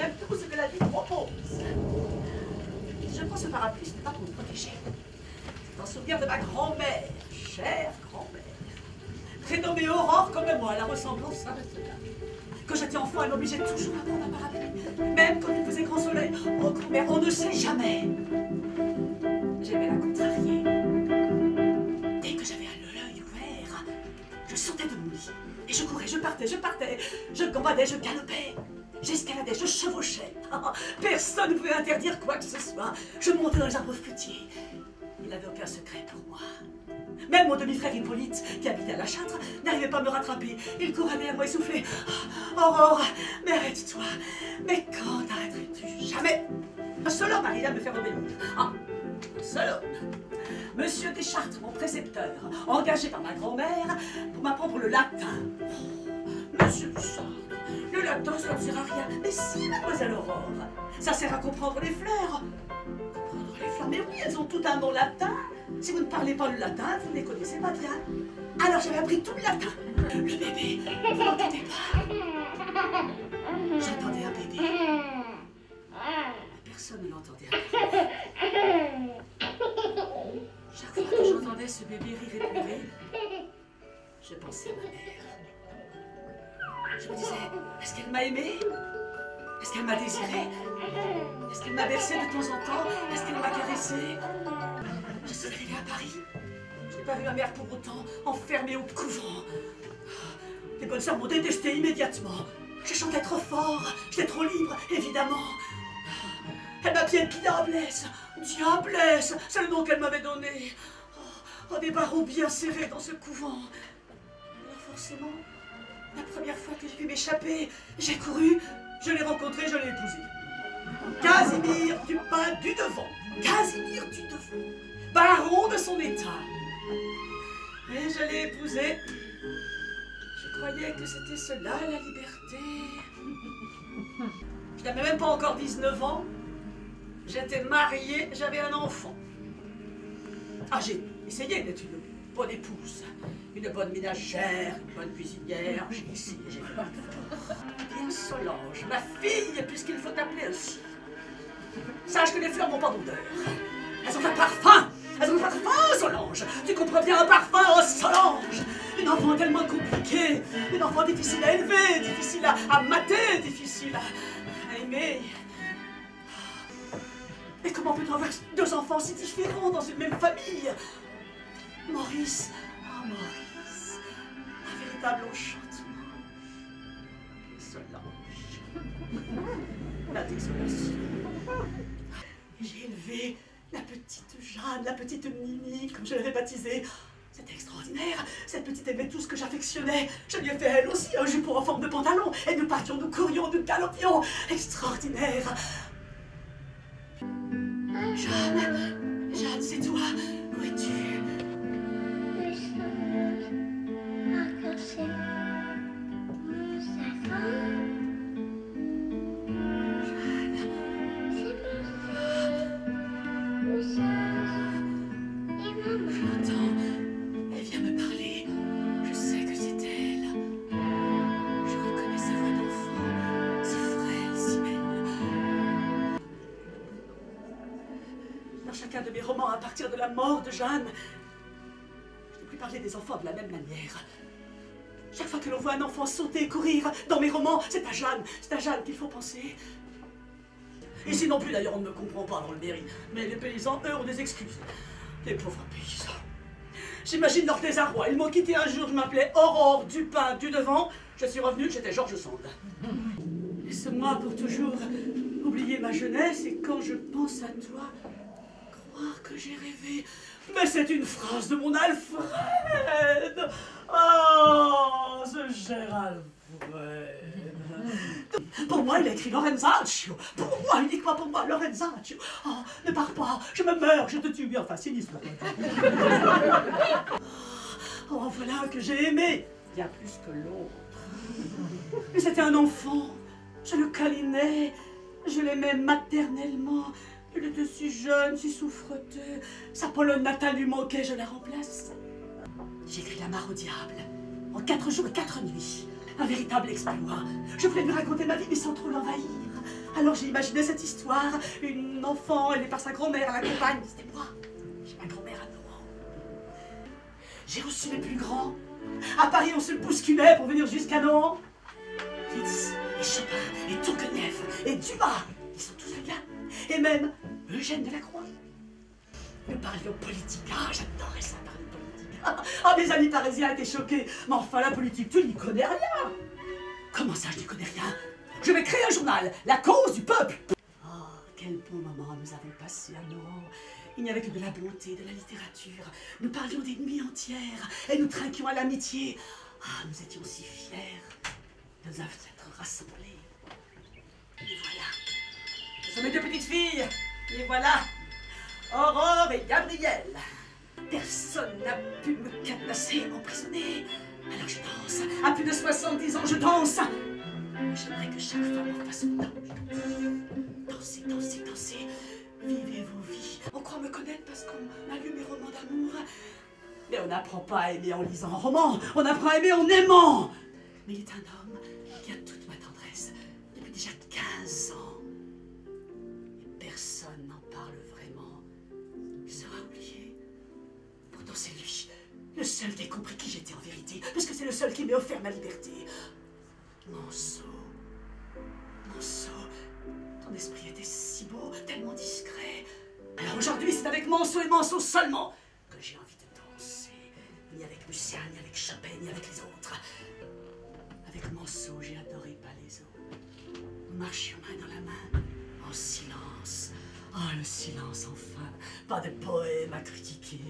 j'aime tout ce que la vie propose. Si je prends ce parapluie, ce n'est pas pour me protéger. C'est en souvenir de ma grand-mère, chère grand-mère, prénommée Aurore comme moi, la ressemblance à cela. Quand j'étais enfant, elle m'obligeait toujours à prendre un parapluie. Même quand il faisait grand soleil. Oh, grand-mère, on ne sait jamais. J'aimais la contrarier. Dès que j'avais l'œil ouvert, je sautais de mon lit. Et je courais, je partais, je gambadais, je galopais. J'escaladais, je chevauchais. Personne ne pouvait interdire quoi que ce soit. Je montais dans les arbres fruitiers. Il n'avait aucun secret pour moi. Même mon demi-frère Hippolyte, qui habitait à La Châtre, n'arrivait pas à me rattraper. Il courait derrière moi essoufflé. Oh, Aurore, mais arrête-toi. Mais quand arrêterais-tu? Jamais. Un seul homme arrivait à me faire obéir. Un seul homme. Monsieur Deschartres, mon précepteur, engagé par ma grand-mère pour m'apprendre le latin. Oh, Monsieur Deschartres, le latin, ça ne sert à rien. Mais si, mademoiselle Aurore, ça sert à comprendre les fleurs. Comprendre les fleurs, mais oui, elles ont tout un nom latin. Si vous ne parlez pas le latin, vous ne les connaissez pas bien. Alors j'avais appris tout le latin. Le bébé, vous n'entendez pas? J'entendais un bébé. Personne ne l'entendait. Chaque fois que j'entendais ce bébé rire et pleurer, je pensais à ma mère. Je me disais, est-ce qu'elle m'a aimée? Est-ce qu'elle m'a désirée? Est-ce qu'elle m'a bercée de temps en temps? Est-ce qu'elle m'a caressée? Je suis arrivée à Paris. Je n'ai pas vu ma mère pour autant, enfermée au couvent. Les bonnes sœurs m'ont détestée immédiatement. Je chantais trop fort, j'étais trop libre, évidemment. Elle m'appelait Diablesse. Diablesse, c'est le nom qu'elle m'avait donné. Oh, des barreaux bien serrés dans ce couvent. Alors forcément, la première fois que j'ai pu m'échapper, j'ai couru, je l'ai rencontré, je l'ai épousé. Casimir Dupin du Devant. Casimir du Devant. Baron de son état. Et je l'ai épousé. Je croyais que c'était cela, la liberté. Je n'avais même pas encore 19 ans. J'étais mariée, j'avais un enfant. Ah, j'ai essayé d'être une bonne épouse, une bonne ménagère, une bonne cuisinière. J'ai essayé, j'ai fait pas d'effort. Bien Solange, ma fille, puisqu'il faut t'appeler ainsi. Sache que les fleurs n'ont pas d'odeur. Elles ont un parfum. Elles ont un parfum, Solange. Tu comprends bien un parfum, oh Solange. Une enfant tellement compliquée. Une enfant difficile à élever, difficile à mater, difficile à aimer. Mais comment peut-on avoir deux enfants si différents dans une même famille? Maurice, oh Maurice, un véritable enchantement. Solange, la désolation. J'ai élevé la petite Jeanne, la petite Mimi, comme je l'avais baptisée. C'était extraordinaire. Cette petite aimait tout ce que j'affectionnais. Je lui ai fait elle aussi un jupon en forme de pantalon. Et nous partions, nous courions, nous galopions. Extraordinaire. Jeanne, Jeanne, c'est toi. Où es-tu? J'entends. Elle vient me parler. Je sais que c'est elle. Je reconnais sa voix d'enfant. Si frêle, si belle. Dans chacun de mes romans, à partir de la mort de Jeanne, je n'ai plus parlé des enfants de la même manière. Chaque fois que l'on voit un enfant sauter, courir, dans mes romans, c'est à Jeanne qu'il faut penser. Ici non plus, d'ailleurs, on ne me comprend pas dans le Berry. Mais les paysans, eux, ont des excuses. Les pauvres paysans. J'imagine leur désarroi. Ils m'ont quitté un jour, je m'appelais Aurore Dupin du Devant. Je suis revenue, j'étais George Sand. Laisse-moi pour toujours oublier ma jeunesse et quand je pense à toi, croire que j'ai rêvé. Mais c'est une phrase de mon Alfred. Oh, ce cher Alfred. Pour moi, il a écrit Lorenzaccio. Pour moi, uniquement pour moi, Lorenzaccio. Oh, ne pars pas, je me meurs, je te tue. Enfin, c'est l'histoire. Oh, voilà un que j'ai aimé. Bien plus que l'autre. Mais c'était un enfant. Je le câlinais. Je l'aimais maternellement. Il était si jeune, si souffreteux. Sa Polonne natale lui manquait, je la remplace. J'écris La Mare au diable. En 4 jours et 4 nuits. Un véritable exploit. Je voulais lui raconter ma vie, mais sans trop l'envahir. Alors j'ai imaginé cette histoire. Une enfant élevée par sa grand-mère à la campagne. C'était moi. J'ai ma grand-mère à Nohant. J'ai reçu les plus grands. À Paris, on se bousculait pour venir jusqu'à Nohant. Liszt, et Chopin, et Tourguenieff, et Dumas. Ils sont tous là. Et même Eugène Delacroix. Nous parlions politique. Ah, j'adorais ça, parler politique. Ah, mes amis parisiens étaient choqués. Mais enfin, la politique, tu n'y connais rien. Comment ça, je n'y connais rien? Je vais créer un journal, La Cause du Peuple. Oh, quel bon moment nous avons passé à Nohant. Il n'y avait que de la bonté, de la littérature. Nous parlions des nuits entières et nous trinquions à l'amitié. Ah, nous étions si fiers de nous être rassemblés. Et voilà. Ce sont mes deux petites filles. Et voilà. Aurore et Gabrielle. Personne n'a pu me cadenasser, m'emprisonner. Alors je danse. À plus de 70 ans, je danse. J'aimerais que chaque femme en fasse autant. Dansez, dansez, dansez. Vivez vos vies. On croit me connaître parce qu'on a lu mes romans d'amour. Mais on n'apprend pas à aimer en lisant un roman. On apprend à aimer en aimant. Mais il est un homme qui a toute ma tendresse depuis déjà 15 ans. Et personne n'en parle vraiment. Il sera oublié. Pourtant c'est lui, le seul qui a compris qui j'étais en vérité, parce que c'est le seul qui m'ait offert ma liberté. Manceau, Manceau, ton esprit était si beau, tellement discret. Alors aujourd'hui, c'est avec Manceau et Manceau seulement que j'ai envie de danser. Ni avec Lucien, ni avec Chopin, ni avec les autres. Avec Manceau, j'ai adoré Palaiso. Nous marchions main dans la main, en silence. Ah, le silence enfin. Pas de poème à critiquer,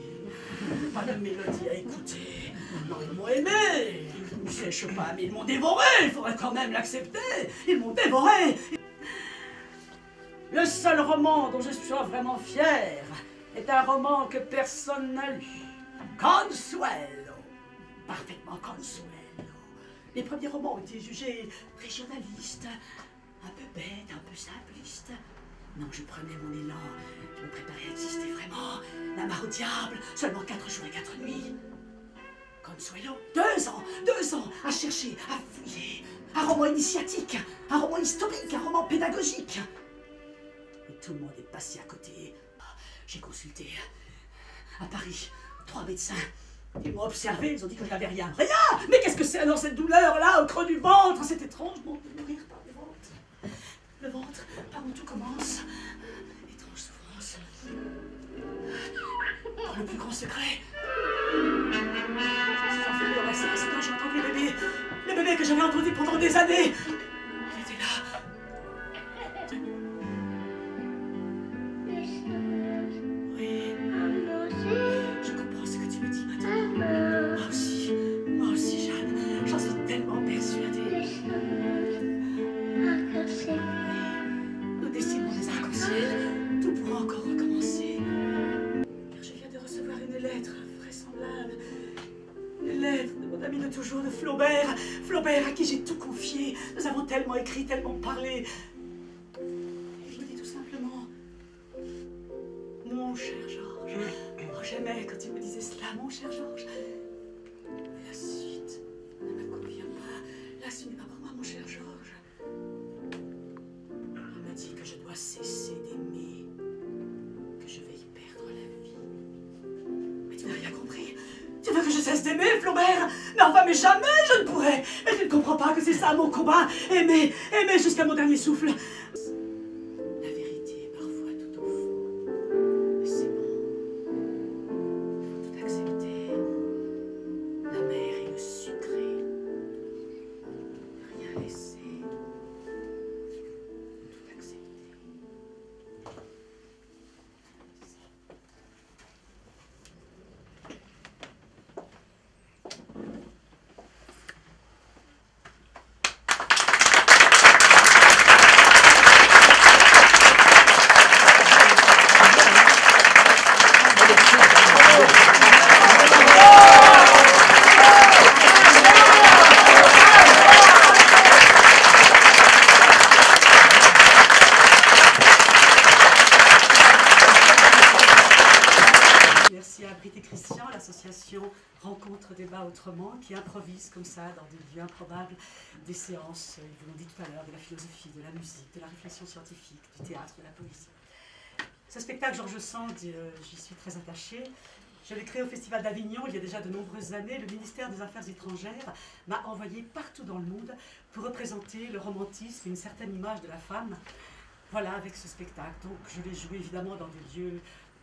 pas de mélodie à écouter. Non, ils m'ont aimé. Je sais pas, mais ils m'ont dévoré. Il faudrait quand même l'accepter. Ils m'ont dévoré. Le seul roman dont je sois vraiment fier est un roman que personne n'a lu. Consuelo. Parfaitement Consuelo. Les premiers romans ont été jugés régionalistes, un peu bêtes, un peu simplistes. Non, je prenais mon élan, je me préparais à exister vraiment. La mare au diable, seulement 4 jours et 4 nuits. Consuelo, 2 ans à chercher, à fouiller. Un roman initiatique, un roman historique, un roman pédagogique. Et tout le monde est passé à côté. J'ai consulté à Paris 3 médecins. Ils m'ont observé, ils ont dit que je n'avais rien. Rien! Mais qu'est-ce que c'est alors cette douleur-là au creux du ventre? C'est étrange, de mourir par le ventre. Le ventre, par où tout commence. Étrange souffrance. Dans le plus grand secret. C'est instant, j'ai entendu le bébé. Le bébé que j'avais entendu pendant des années. Il était là. Oui. Je comprends ce que tu me dis maintenant. Moi aussi, Jeanne. J'en suis tellement persuadée. Nous dessinons des arcs-en-ciel. Tout pourra encore recommencer. Car je viens de recevoir une lettre vraisemblable. Une lettre de mon ami de toujours, de Flaubert. Flaubert à qui j'ai tout confié. Nous avons tellement écrit, tellement parlé. Et je me dis tout simplement, mon cher Georges. Oh, j'aimais quand il me disait cela, mon cher Georges. Mais la suite ne me convient pas. Là, ce n'est pas pour moi, mon cher Georges. Il m'a dit que je dois cesser d'aimer, que je vais y perdre la vie. Mais tu n'as rien compris. Tu veux que je cesse d'aimer, Flaubert? Mais enfin, mais jamais je ne pourrais. Mais tu ne comprends pas que c'est ça mon combat. Aimer, aimer jusqu'à mon dernier souffle. La vérité est parfois tout au fond. Mais c'est bon. Il faut tout accepter. La mer et le sucré. Rien laisser. Tout accepter. rencontre débat autrement, qui improvise comme ça dans des lieux improbables, des séances, vous l'ont dit tout à l'heure, de la philosophie, de la musique, de la réflexion scientifique, du théâtre, de la poésie. Ce spectacle, Georges Sand, j'y suis très attachée. Je l'ai créé au Festival d'Avignon il y a déjà de nombreuses années. Le ministère des Affaires étrangères m'a envoyé partout dans le monde pour représenter le romantisme, une certaine image de la femme. Voilà, avec ce spectacle. Donc je l'ai joué évidemment dans des lieux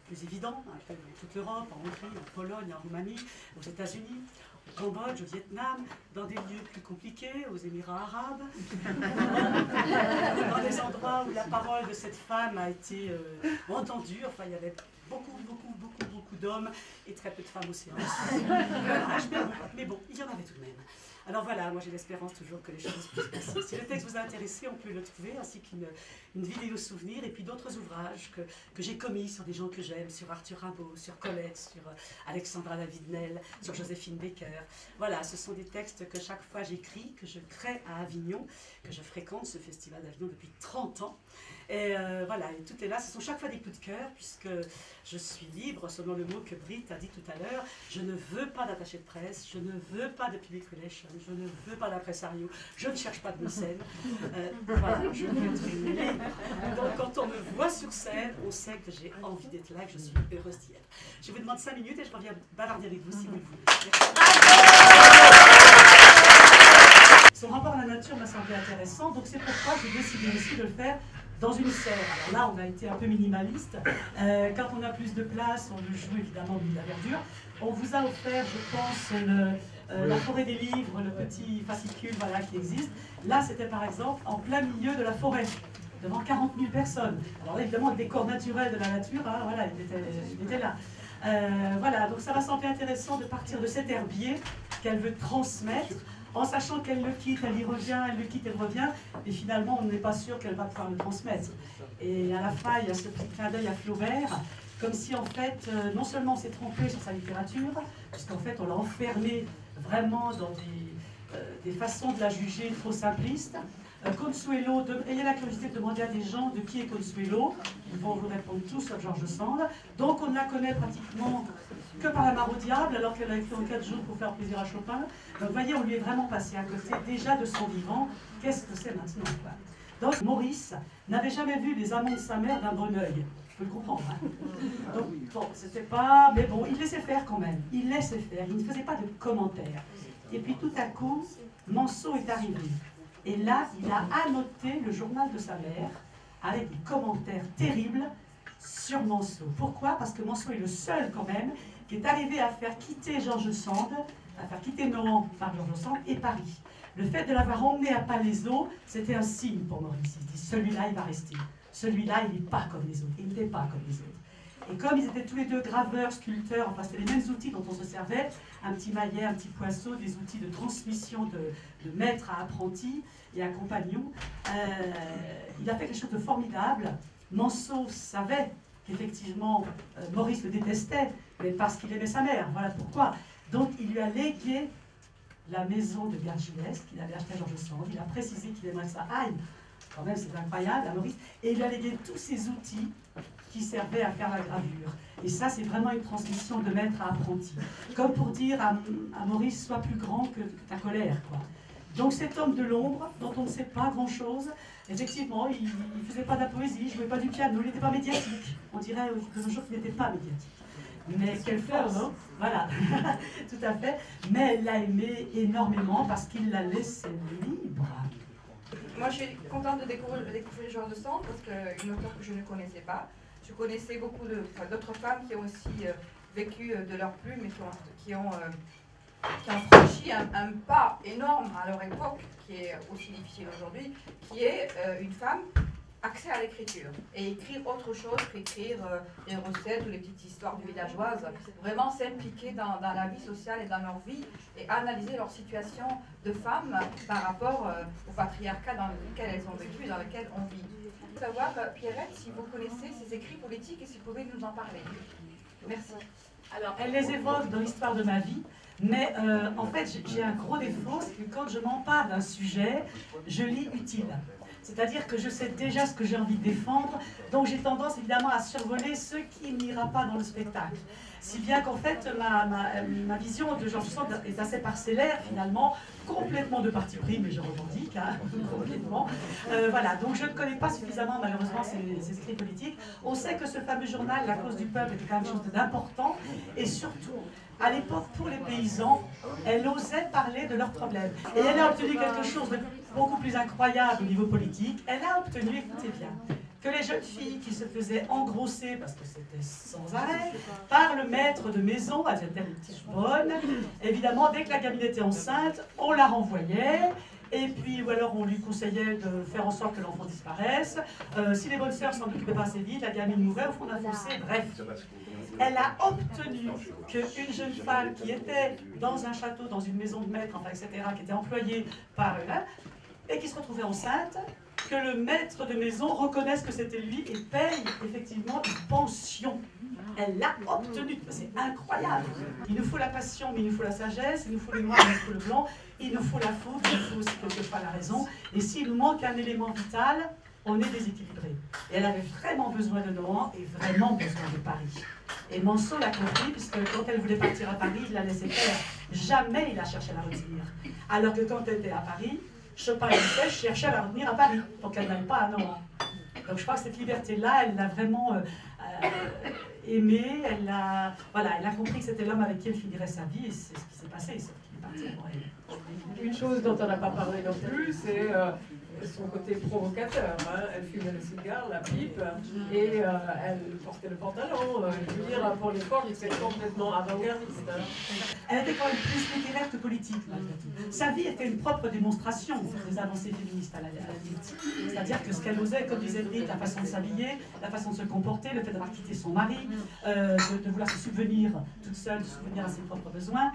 plus évidents, dans toute l'Europe, en Hongrie, en Pologne, en Roumanie, aux États-Unis, au Cambodge, au Vietnam, dans des lieux plus compliqués, aux Émirats arabes, dans des endroits où la parole de cette femme a été entendue. Enfin, il y avait beaucoup d'hommes et très peu de femmes aussi. Mais bon, il y en avait tout de même. Alors voilà, moi j'ai l'espérance toujours que les choses puissent passer. Si le texte vous a intéressé, on peut le trouver, ainsi qu'une vidéo souvenir, et puis d'autres ouvrages que j'ai commis sur des gens que j'aime, sur Arthur Rimbaud, sur Colette, sur Alexandra David-Nel, sur Joséphine Baker. Voilà, ce sont des textes que chaque fois j'écris, que je crée à Avignon, que je fréquente ce festival d'Avignon depuis 30 ans. Et voilà, et tout est là, ce sont chaque fois des coups de cœur, puisque je suis libre, selon le mot que Britt a dit tout à l'heure. Je ne veux pas d'attaché de presse, je ne veux pas de public relations, je ne veux pas d'impresario, je ne cherche pas de mécène. Voilà, je veux être libre. Donc quand on me voit sur scène, on sait que j'ai envie d'être là, que je suis heureuse d'y être. Je vous demande 5 minutes et je reviens bavarder avec vous si vous le voulez. Son rapport à la nature m'a semblé intéressant, donc c'est pourquoi j'ai décidé aussi de le faire dans une serre. Alors là, on a été un peu minimaliste. Quand on a plus de place, on le joue évidemment de la verdure. On vous a offert, je pense, la forêt des livres, le petit fascicule voilà, qui existe. Là, c'était par exemple en plein milieu de la forêt, devant 40 000 personnes. Alors là, évidemment, le décor naturel de la nature, hein, voilà, il était là. Voilà, donc ça m'a semblé intéressant de partir de cet herbier qu'elle veut transmettre, en sachant qu'elle le quitte, elle y revient, elle le quitte, elle revient, et finalement on n'est pas sûr qu'elle va pouvoir le transmettre. Et à la fin, il y a ce petit clin d'œil à Flaubert, comme si en fait, non seulement on s'est trompé sur sa littérature, puisqu'en fait on l'a enfermé vraiment dans des façons de la juger trop simplistes. Consuelo, ayez la curiosité de demander à des gens de qui est Consuelo, ils vont vous répondre tous sauf Georges Sand. Donc on ne la connaît pratiquement que par la mare au diable, alors qu'elle a écrit en 4 jours pour faire plaisir à Chopin. Donc vous voyez, on lui est vraiment passé à côté déjà de son vivant. Qu'est-ce que c'est maintenant, quoi. Donc Maurice n'avait jamais vu les amants de sa mère d'un bon œil. Je peux le comprendre. Hein. Donc bon, c'était pas... Mais bon, il laissait faire quand même. Il laissait faire, il ne faisait pas de commentaires. Et puis tout à coup, Manceau est arrivé. Et là, il a annoté le journal de sa mère avec des commentaires terribles sur Manceau. Pourquoi? Parce que Manceau est le seul quand même qui est arrivé à faire quitter Georges Sand, à faire quitter Nohant par Georges Sand et Paris. Le fait de l'avoir emmené à Palaiseau, c'était un signe pour Maurice. Il dit, celui-là, il va rester. Celui-là, il n'est pas comme les autres. Il n'était pas comme les autres. Et comme ils étaient tous les deux graveurs, sculpteurs, enfin c'était les mêmes outils dont on se servait, un petit maillet, un petit poisseau, des outils de transmission de maître à apprenti et à compagnon, il a fait quelque chose de formidable. Manceau savait qu'effectivement Maurice le détestait, mais parce qu'il aimait sa mère, voilà pourquoi. Donc il lui a légué la maison de Gargilès qu'il avait achetée à Georges Sand, il a précisé qu'il aimerait ça aille, quand même c'est incroyable à Maurice, et il lui a légué tous ces outils qui servait à faire la gravure. Et ça, c'est vraiment une transmission de maître à apprenti. Comme pour dire à Maurice, sois plus grand que ta colère, quoi. Donc cet homme de l'ombre, dont on ne sait pas grand-chose, effectivement, il ne faisait pas de la poésie, il ne jouait pas du piano, il n'était pas médiatique. On dirait de nos jours qu'il n'était pas médiatique. Mais quelle force, hein? Voilà, tout à fait. Mais elle l'a aimé énormément parce qu'il l'a laissé libre. Moi, je suis contente de découvrir Georges Sand parce qu'une auteure que je ne connaissais pas. Je connaissais beaucoup d'autres femmes qui ont aussi vécu de leur plume et qui ont franchi un pas énorme à leur époque, qui est aussi difficile aujourd'hui, qui est une femme accès à l'écriture et écrire autre chose qu'écrire des recettes ou les petites histoires de villageoises, vraiment s'impliquer dans la vie sociale et dans leur vie et analyser leur situation de femmes par rapport au patriarcat dans lequel elles ont vécu et dans lequel on vit. Savoir, Pierrette, si vous connaissez ces écrits politiques et si vous pouvez nous en parler. Merci. Alors, elle les évoque dans l'histoire de ma vie, mais en fait, j'ai un gros défaut, c'est que quand je m'empare d'un sujet, je lis utile. C'est-à-dire que je sais déjà ce que j'ai envie de défendre, donc j'ai tendance évidemment à survoler ce qui n'ira pas dans le spectacle. Si bien qu'en fait, ma vision de Georges Sand est assez parcellaire finalement, complètement de parti pris, mais je revendique, hein, complètement. Voilà, donc je ne connais pas suffisamment malheureusement ces écrits politiques. On sait que ce fameux journal, La Cause du Peuple, était quand même quelque chose d'important, et surtout, à l'époque, pour les paysans, elle osait parler de leurs problèmes. Et elle a obtenu quelque chose de beaucoup plus incroyable au niveau politique. Elle a obtenu, écoutez bien, que les jeunes filles qui se faisaient engrosser, parce que c'était sans arrêt, par le maître de maison, elles étaient des petites bonnes, évidemment, dès que la gamine était enceinte, on la renvoyait, et puis, ou alors on lui conseillait de faire en sorte que l'enfant disparaisse. Si les bonnes sœurs s'en occupaient pas assez vite, la gamine mourait au fond d'un fossé, bref. Elle a obtenu qu'une jeune femme qui était dans un château, dans une maison de maître, enfin, etc., qui était employée par eux, et qui se retrouvait enceinte, que le maître de maison reconnaisse que c'était lui et paye effectivement une pension. Elle l'a obtenu. C'est incroyable. Il nous faut la passion, mais il nous faut la sagesse, il nous faut le noir, il nous faut le blanc, il nous faut la faute, il nous faut aussi quelquefois la raison. Et s'il nous manque un élément vital, on est déséquilibré. Et elle avait vraiment besoin de Nohant et vraiment besoin de Paris. Et Manceau l'a compris, puisque quand elle voulait partir à Paris, il la laissait faire. Jamais il a cherché à la retenir. Alors que quand elle était à Paris, Chopin et cherchait à la retenir à Paris, pour qu'elle n'aille pas à Nohant. Donc je crois que cette liberté-là, elle l'a vraiment aimée, elle a compris que c'était l'homme avec qui elle finirait sa vie, et c'est ce qui s'est passé, c'est qu'il est parti pour elle. Une chose dont on n'a pas parlé non plus, c'est son côté provocateur. Hein. Elle fumait le cigare, la pipe, et elle portait le pantalon. Je veux dire, pour l'époque, c'était complètement avant-gardiste. Hein. Elle était quand même plus littéraire que politique, malgré tout. Sa vie était une propre démonstration des avancées féministes à la limite. C'est-à-dire que ce qu'elle osait, comme disait Britt, la façon de s'habiller, la façon de se comporter, le fait d'avoir quitté son mari, de vouloir se subvenir toute seule, de se subvenir à ses propres besoins,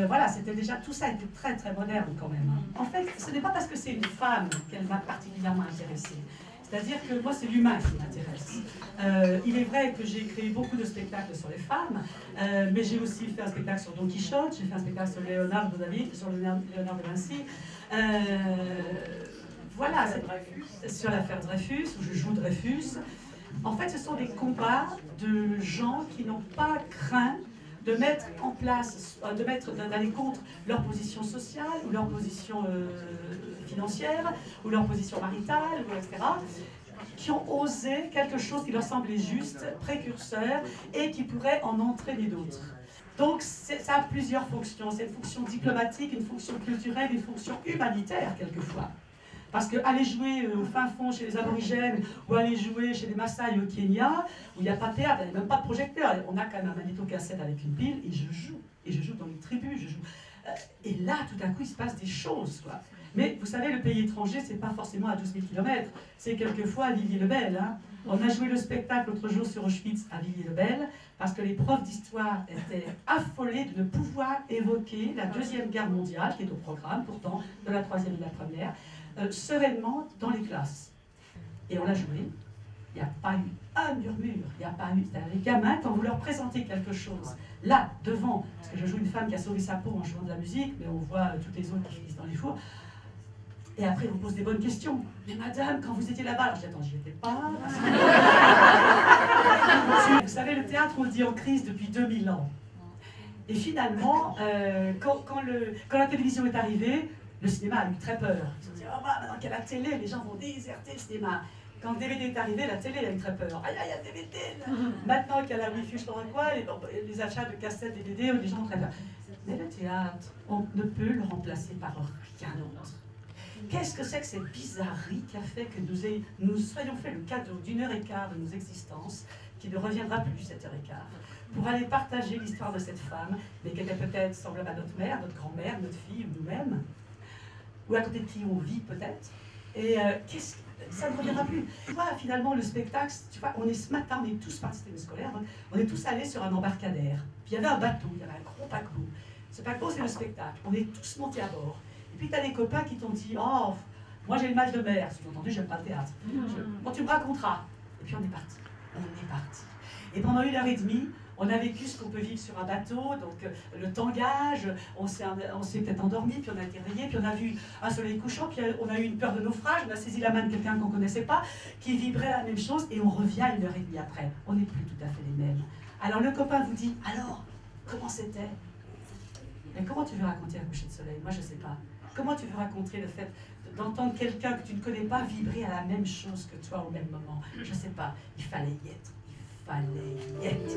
voilà, c'était déjà, tout ça était très très moderne quand même. En fait, ce n'est pas parce que c'est une femme qu'elle m'a particulièrement intéressée. C'est-à-dire que moi, c'est l'humain qui m'intéresse. Il est vrai que j'ai créé beaucoup de spectacles sur les femmes, mais j'ai aussi fait un spectacle sur Don Quichotte, j'ai fait un spectacle sur Léonard de Vinci. Voilà, sur l'affaire Dreyfus, où je joue Dreyfus. En fait, ce sont des combats de gens qui n'ont pas craint de mettre en place, d'aller contre leur position sociale, ou leur position financière, ou leur position maritale, etc., qui ont osé quelque chose qui leur semblait juste, précurseur, et qui pourrait en entraîner d'autres. Donc ça a plusieurs fonctions. C'est une fonction diplomatique, une fonction culturelle, une fonction humanitaire, quelquefois. Parce qu'aller jouer au fin fond chez les aborigènes, ou aller jouer chez les Maasai au Kenya, où il n'y a pas de théâtre, il n'y a même pas de projecteur, on a quand même un magnétocassette avec une pile, et je joue dans les tribus, je joue. Et là, tout d'un coup, il se passe des choses, quoi. Mais vous savez, le pays étranger, c'est pas forcément à 12 000 km, c'est quelquefois à Villiers-le-Bel. Hein. On a joué le spectacle l'autre jour sur Auschwitz à Villiers-le-Bel, parce que les profs d'histoire étaient affolés de ne pouvoir évoquer la Deuxième Guerre mondiale, qui est au programme pourtant, de la Troisième et de la Première, sereinement dans les classes. Et on l'a joué, il n'y a pas eu un murmure, il n'y a pas eu... Les gamins, quand vous leur présentez quelque chose, là, devant, parce que je joue une femme qui a sauvé sa peau en jouant de la musique, mais on voit toutes les autres qui finissent dans les fours, et après, vous posez des bonnes questions. Mais madame, quand vous étiez là-bas, alors je dis, attends, j'y étais pas. Vous savez, le théâtre, on le dit en crise depuis 2000 ans. Et finalement, quand la télévision est arrivée, le cinéma a eu très peur. Ils ont dit, oh bah, maintenant qu'il y a la télé, les gens vont déserter le cinéma. Quand le DVD est arrivé, la télé a eu très peur. Aïe, aïe, il y a le DVD là. Maintenant qu'il y a la Wi-Fi, je sais pas quoi, les achats de cassettes, DVD, les gens ont très peur. Mais le théâtre, on ne peut le remplacer par rien d'autre. Qu'est-ce que c'est que cette bizarrerie qui a fait que nous soyons fait le cadeau d'1h15 de nos existences, qui ne reviendra plus cette heure et quart, pour aller partager l'histoire de cette femme, mais qui était peut-être semblable à notre mère, notre grand-mère, notre fille ou nous-mêmes, ou à côté de qui on vit peut-être. Et ça ne reviendra plus. Tu vois, finalement, le spectacle, tu vois, ce matin, on est tous partis scolaire, on est tous allés sur un embarcadère. Puis il y avait un bateau, il y avait un gros paquebot. Ce paquebot, c'est le spectacle. On est tous montés à bord. Et puis tu as des copains qui t'ont dit, oh, moi j'ai le mal de mer. Si tu as entendu, j'aime pas le théâtre. Bon, tu me raconteras. Et puis on est parti. On est parti. Et pendant 1h30, On a vécu ce qu'on peut vivre sur un bateau, donc le tangage, on s'est peut-être endormi, puis on a été réveillé, puis on a vu un soleil couchant, puis on a eu une peur de naufrage, on a saisi la main de quelqu'un qu'on ne connaissait pas, qui vibrait la même chose, et on revient 1h30 après. On n'est plus tout à fait les mêmes. Alors le copain vous dit, alors, comment c'était? Mais comment tu veux raconter un coucher de soleil? Moi je ne sais pas. Comment tu veux raconter le fait d'entendre quelqu'un que tu ne connais pas vibrer à la même chose que toi au même moment? Je ne sais pas. Il fallait y être. Il fallait y être.